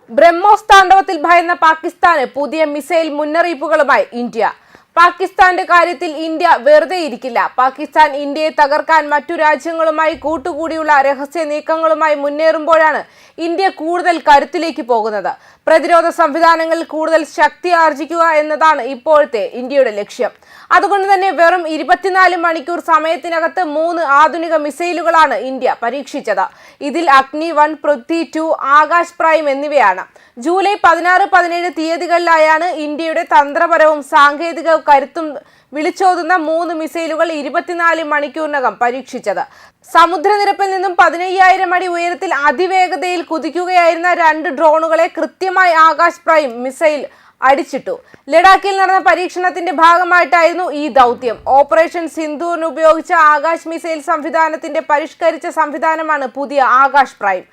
ബ്രഹ്മോസ് താണ്ഡവത്തിൽ ഭയന്ന പാകിസ്ഥാന് പുതിയ missile മുന്നറിയിപ്പുകളുമായി India. പാകിസ്ഥാന്റെ കാര്യത്തിൽ ഇന്ത്യ വെറുതെ ഇരിക്കില്ല. പാകിസ്ഥാൻ ഇന്ത്യയെ തകർക്കാൻ മറ്റു രാജ്യങ്ങളുമായി കൂട്ടുകൂടിയുള്ള രഹസ്യ നീക്കങ്ങളുമായി മുന്നേറുമ്പോഴാണ് ഇന്ത്യ കൂടുതൽ കരുത്തിലേക്ക് പോകുന്നത്. പ്രതിരോധ സംവിധാനങ്ങളിൽ കൂടുതൽ ശക്തി ആർജിക്കുക എന്നതാണ് ഇപ്പോഴത്തെ ഇന്ത്യയുടെ ലക്ഷ്യം. അതുകൊണ്ട് തന്നെ വെറും 24 മണിക്കൂർ സമയത്തിനകത്ത് 3 ആധുനിക മിസൈലുകളാണ് ഇന്ത്യ പരീക്ഷിച്ചത്. ഇതിൽ അഗ്നി 1, പൃഥ്വി 2, ആകാശ് പ്രൈം എന്നിവയാണ്. ജൂലൈ 16, 17 തീയതികളിലായാണ് ഇന്ത്യയുടെ തന്ത്രപരവും സാങ്കേതിക കരുത്തും വിളിച്ചോതുന്ന 3 മിസൈലുകൾ 24 മണിക്കൂറിനകം പരീക്ഷിച്ചത്. സമുദ്രനിരപ്പിൽ നിന്നും 15,000 അടി ഉയരത്തിൽ അതിവേഗതയിൽ കുതിക്കുകയായിരുന്ന 2 ഡ്രോണുകളെ കൃത്യമായി ആകാശ് പ്രൈം മിസൈൽ അടിച്ചിട്ടു. ലഡാക്കിൽ നടന്ന പരീക്ഷണത്തിന്റെ ഭാഗമായിട്ടായിരുന്നു ഈ ദൗത്യം. ഓപ്പറേഷൻ സിന്ദൂറിന് ഉപയോഗിച്ച ആകാശ് മിസൈൽ സംവിധാനത്തിന്റെ പരിഷ്കരിച്ച സംവിധാനമാണ് പുതിയ ആകാശ് പ്രൈം.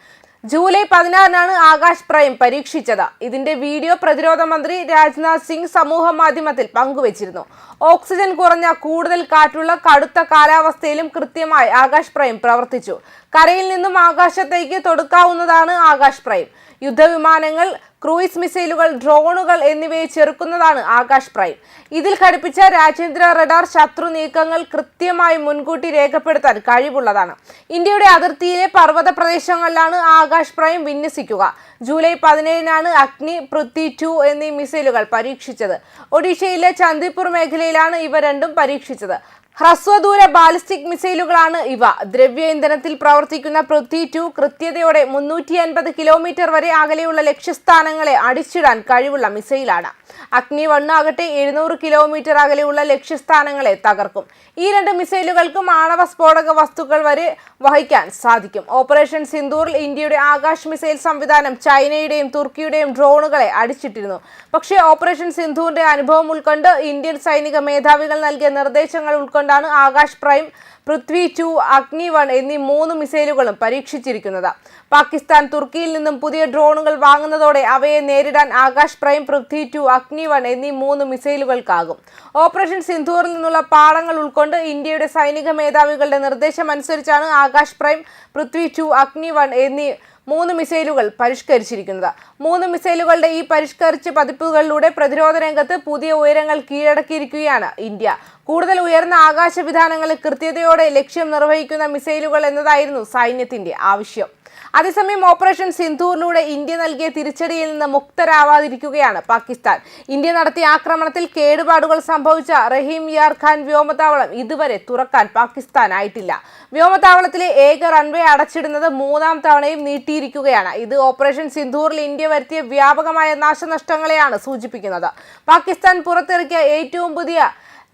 ജൂലൈ 16-നാണ് ആകാശ് പ്രൈം പരീക്ഷിച്ചത്. ഇതിന്റെ വീഡിയോ പ്രതിരോധ മന്ത്രി രാജ്നാഥ് സിംഗ് സമൂഹ മാധ്യമത്തിൽ പങ്കുവച്ചിരുന്നു. ഓക്സിജൻ കുറഞ്ഞ കൂടുതൽ കാറ്റുള്ള കടുത്ത കാലാവസ്ഥയിലും കൃത്യമായി ആകാശ് പ്രൈം പ്രവർത്തിച്ചു. കരയിൽ നിന്നും ആകാശത്തേക്ക് തൊടുക്കാവുന്നതാണ് ആകാശ് പ്രൈം. യുദ്ധവിമാനങ്ങൾ, ക്രൂയിസ് മിസൈലുകൾ, ഡ്രോണുകൾ എന്നിവയെ ചെറുക്കുന്നതാണ് ആകാശ് പ്രൈം. ഇതിൽ ഘടിപ്പിച്ച രാജ്യാന്തര റഡാർ ശത്രു നീക്കങ്ങൾ കൃത്യമായി മുൻകൂട്ടി രേഖപ്പെടുത്താൻ കഴിവുള്ളതാണ്. ഇന്ത്യയുടെ അതിർത്തിയിലെ പർവ്വത പ്രദേശങ്ങളിലാണ് ആകാശ് പ്രൈം വിന്യസിക്കുക. ജൂലൈ 17-നാണ് അഗ്നി, പൃഥ്വി 2 എന്നീ മിസൈലുകൾ പരീക്ഷിച്ചത്. ഒഡീഷയിലെ ചന്ദിപ്പൂർ മേഖലയിലാണ് ഇവ രണ്ടും പരീക്ഷിച്ചത്. ഹ്രസ്വദൂര ബാലിസ്റ്റിക് മിസൈലുകളാണ് ഇവ. ദ്രവ്യ ഇന്ധനത്തിൽ പ്രവർത്തിക്കുന്ന പൃഥ്വി 2 കൃത്യതയോടെ 350 കിലോമീറ്റർ വരെ അകലെയുള്ള ലക്ഷ്യസ്ഥാനങ്ങളെ അടിച്ചിടാൻ കഴിവുള്ള മിസൈലാണ്. അഗ്നി 1 ആകട്ടെ 700 കിലോമീറ്റർ അകലെയുള്ള ലക്ഷ്യസ്ഥാനങ്ങളെ തകർക്കും. ഈ 2 മിസൈലുകൾക്കും ആണവ സ്ഫോടക വസ്തുക്കൾ വരെ വഹിക്കാൻ സാധിക്കും. ഓപ്പറേഷൻ സിന്ദൂറിൽ ഇന്ത്യയുടെ ആകാശ് മിസൈൽ സംവിധാനം ചൈനയുടെയും തുർക്കിയുടെയും ഡ്രോണുകളെ അടിച്ചിട്ടിരുന്നു. പക്ഷേ ഓപ്പറേഷൻ സിന്ധൂറിന്റെ അനുഭവം ഉൾക്കൊണ്ട് ഇന്ത്യൻ സൈനിക മേധാവികൾ നൽകിയ നിർദ്ദേശങ്ങൾ ഉൾക്കൊണ്ടാണ് ആകാശ് പ്രൈം, പൃഥ്വി 2, അഗ്നി 1 എന്നീ 3 മിസൈലുകളും പരീക്ഷിച്ചിരിക്കുന്നത്. പാകിസ്ഥാൻ തുർക്കിയിൽ നിന്നും പുതിയ ഡ്രോണുകൾ വാങ്ങുന്നതോടെ അവയെ നേരിടാൻ ആകാശ് പ്രൈം, പൃഥ്വി 2, അഗ്നി 1 എന്നീ 3 മിസൈലുകൾക്കാകും. ഓപ്പറേഷൻ സിന്ധൂറിൽ നിന്നുള്ള പാഠങ്ങൾ ഉൾക്കൊണ്ട് ഇന്ത്യയുടെ സൈനിക മേധാവികളുടെ നിർദ്ദേശമനുസരിച്ചാണ് ആകാശ് പ്രൈം, പൃഥ്വി 2, അഗ്നി 1 എന്നീ 3 മിസൈലുകൾ പരിഷ്കരിച്ചിരിക്കുന്നത്. 3 മിസൈലുകളുടെ ഈ പരിഷ്കരിച്ച പതിപ്പുകളിലൂടെ പ്രതിരോധ രംഗത്ത് പുതിയ ഉയരങ്ങൾ കീഴടക്കിയിരിക്കുകയാണ് ഇന്ത്യ. കൂടുതൽ ഉയർന്ന ആകാശ വിധാനങ്ങളിൽ കൃത്യതയോടെ ലക്ഷ്യം നിർവഹിക്കുന്ന മിസൈലുകൾ എന്നതായിരുന്നു സൈന്യത്തിന്റെ ആവശ്യം. അതേസമയം ഓപ്പറേഷൻ സിന്ധൂറിലൂടെ ഇന്ത്യ നൽകിയ തിരിച്ചടിയിൽ നിന്ന് മുക്തരാവാതിരിക്കുകയാണ് പാകിസ്ഥാൻ. ഇന്ത്യ നടത്തിയ ആക്രമണത്തിൽ കേടുപാടുകൾ സംഭവിച്ച റഹീം യാർ ഖാൻ വ്യോമതാവളം ഇതുവരെ തുറക്കാൻ പാകിസ്ഥാനായിട്ടില്ല. വ്യോമതാവളത്തിലെ ഏക റൺവേ അടച്ചിടുന്നത് 3ാം തവണയും നീട്ടിയിരിക്കുകയാണ്. ഇത് ഓപ്പറേഷൻ സിന്ധൂറിൽ ഇന്ത്യ വരുത്തിയ വ്യാപകമായ നാശനഷ്ടങ്ങളെയാണ് സൂചിപ്പിക്കുന്നത്. പാകിസ്ഥാൻ പുറത്തിറക്കിയ ഏറ്റവും പുതിയ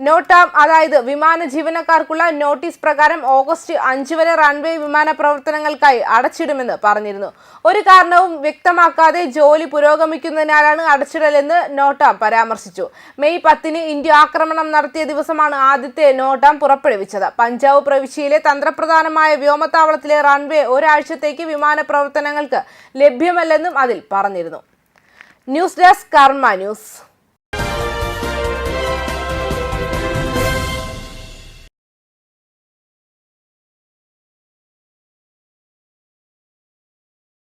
നോട്ടാം, അതായത് വിമാന ജീവനക്കാർക്കുള്ള നോട്ടീസ് പ്രകാരം ഓഗസ്റ്റ് 5 വരെ റൺവേ വിമാന പ്രവർത്തനങ്ങൾക്കായി അടച്ചിടുമെന്ന് പറഞ്ഞിരുന്നു. ഒരു കാരണവും വ്യക്തമാക്കാതെ ജോലി പുരോഗമിക്കുന്നതിനാലാണ് അടച്ചിടലെന്ന് നോട്ടാം പരാമർശിച്ചു. മെയ് 10-ന് ഇന്ത്യ ആക്രമണം നടത്തിയ ദിവസമാണ് ആദ്യത്തെ നോട്ടാം പുറപ്പെടുവിച്ചത്. പഞ്ചാബ് പ്രവിശ്യയിലെ തന്ത്രപ്രധാനമായ വ്യോമതാവളത്തിലെ റൺവേ ഒരാഴ്ചത്തേക്ക് വിമാന പ്രവർത്തനങ്ങൾക്ക് ലഭ്യമല്ലെന്നും അതിൽ പറഞ്ഞിരുന്നു. ന്യൂസ് ഡെസ്ക് കർമ്മ ന്യൂസ്.